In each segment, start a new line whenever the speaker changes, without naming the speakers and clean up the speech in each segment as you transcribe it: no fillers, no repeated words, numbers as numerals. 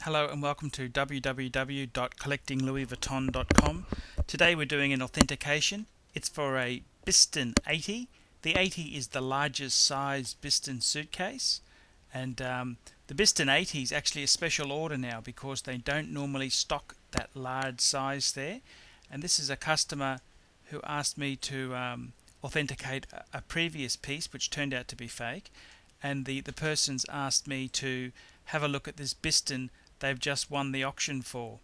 Hello and welcome to www.collectinglouisvuitton.com. Today we're doing an authentication. It's for a Bisten 80. The 80 is the largest size Bisten suitcase, and the Bisten 80 is actually a special order now because they don't normally stock that large size there. And this is a customer who asked me to authenticate a previous piece which turned out to be fake, and the person's asked me to have a look at this Bisten they've just won the auction for.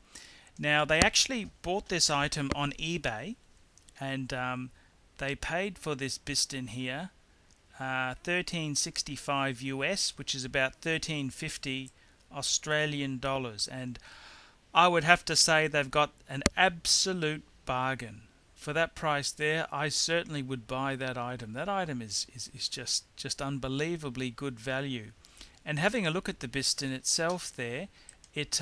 Now, they actually bought this item on eBay, and they paid for this Bisten here $13.65 US, which is about $13.50 Australian dollars, and I would have to say they've got an absolute bargain. For that price there, I certainly would buy that item. That item is just unbelievably good value. And having a look at the Bisten itself there, it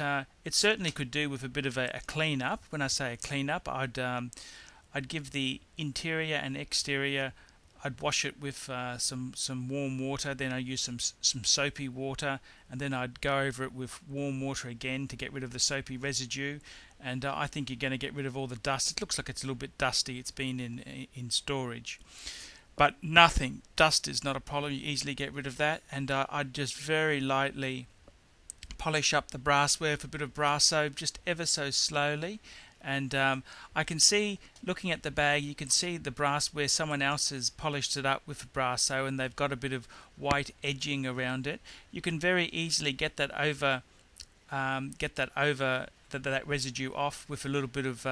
certainly could do with a bit of a clean up. When I say a clean up, I'd give the interior and exterior, I'd wash it with some warm water, then I'd use some soapy water, and then I'd go over it with warm water again to get rid of the soapy residue. And I think you're going to get rid of all the dust. It looks like it's a little bit dusty. It's been in storage, but nothing. Dust is not a problem. You easily get rid of that. And I'd just very lightly polish up the brassware with a bit of brass soap, just ever so slowly. And I can see, looking at the bag, you can see the brassware, someone else has polished it up with brass soap and they've got a bit of white edging around it. You can very easily get that that residue off with a little bit of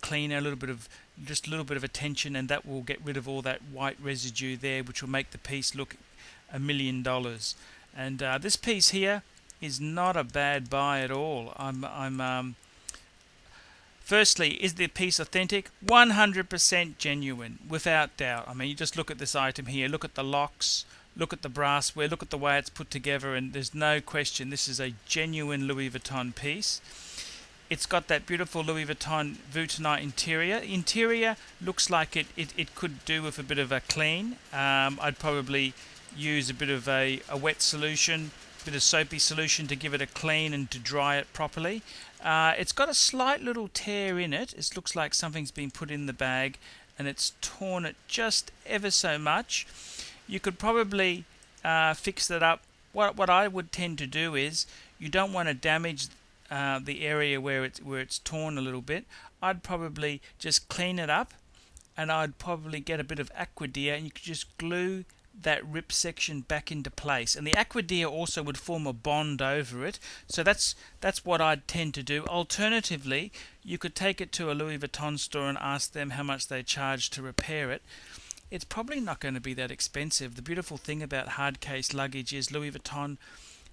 cleaner, just a little bit of attention, and that will get rid of all that white residue there, which will make the piece look $1 million. And this piece here is not a bad buy at all. Firstly, is the piece authentic? 100% genuine, without doubt. I mean, you just look at this item here, look at the locks, look at the brassware, look at the way it's put together, and there's no question this is a genuine Louis Vuitton piece. It's got that beautiful Louis Vuitton interior. Interior looks like it could do with a bit of a clean. I'd probably use a bit of a wet solution, bit of soapy solution to give it a clean and to dry it properly. It's got a slight little tear in it. It looks like something's been put in the bag and it's torn it just ever so much. You could probably fix that up. What I would tend to do is, you don't want to damage the area where it's torn a little bit. I'd probably just clean it up, and I'd probably get a bit of Aquadeer, and you could just glue that rip section back into place, and the Aquadeer also would form a bond over it. So that's what I'd tend to do. Alternatively, you could take it to a Louis Vuitton store and ask them how much they charge to repair it. It's probably not going to be that expensive. The beautiful thing about hard case luggage is Louis Vuitton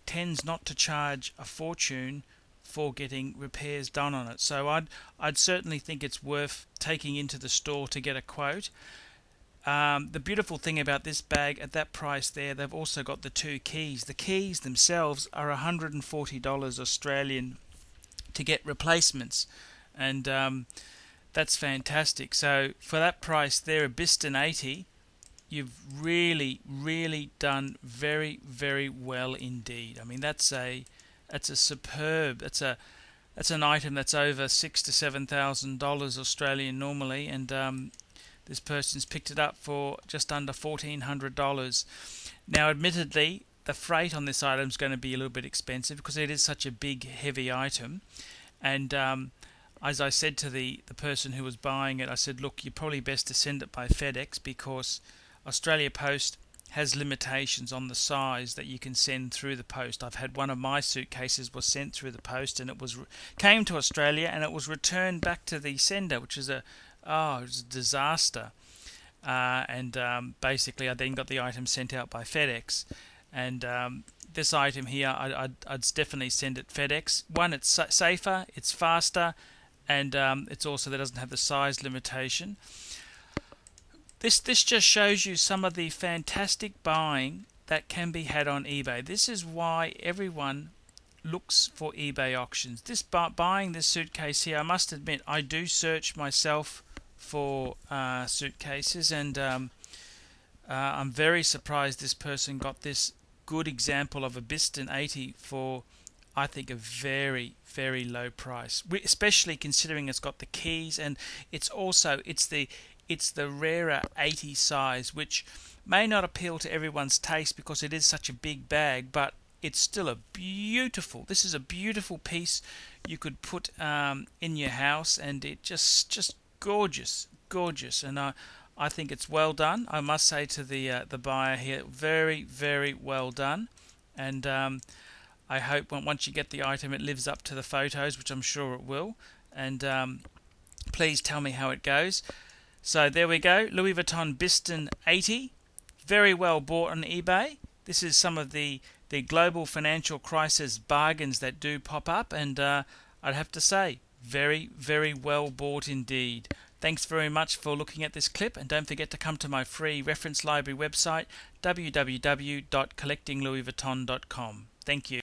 tends not to charge a fortune for getting repairs done on it. So I'd certainly think it's worth taking into the store to get a quote. The beautiful thing about this bag at that price there, they've also got the two keys. The keys themselves are $140 Australian to get replacements, and that's fantastic. So for that price there, a Bisten 80, you've really done very, very well indeed. I mean, that's an item that's over $6,000 to $7,000 Australian normally, and this person's picked it up for just under $1,400. Now, admittedly, the freight on this item is going to be a little bit expensive because it is such a big, heavy item. And as I said to the person who was buying it, I said, look, you're probably best to send it by FedEx because Australia Post has limitations on the size that you can send through the post. I've had one of my suitcases was sent through the post, and it came to Australia and it was returned back to the sender, which is it was a disaster. Basically, I then got the item sent out by FedEx. And this item here, I'd definitely send it FedEx. One, it's safer, it's faster, and it's also, that doesn't have the size limitation. This just shows you some of the fantastic buying that can be had on eBay. This is why everyone looks for eBay auctions. Buying this suitcase here, I must admit, I do search myself for suitcases, and I'm very surprised this person got this good example of a Bisten 80 for I think a very, very low price, especially considering it's got the keys, and it's the rarer 80 size, which may not appeal to everyone's taste because it is such a big bag, but it's still this is a beautiful piece you could put in your house, and it just gorgeous, and I think it's well done. I must say to the buyer here, very, very well done, and I hope once you get the item it lives up to the photos, which I'm sure it will, and please tell me how it goes. So there we go, Louis Vuitton Bisten 80, very well bought on eBay. This is some of the global financial crisis bargains that do pop up, and I'd have to say, very, very well bought indeed. Thanks very much for looking at this clip, and don't forget to come to my free reference library website, www.collectinglouisvuitton.com. Thank you.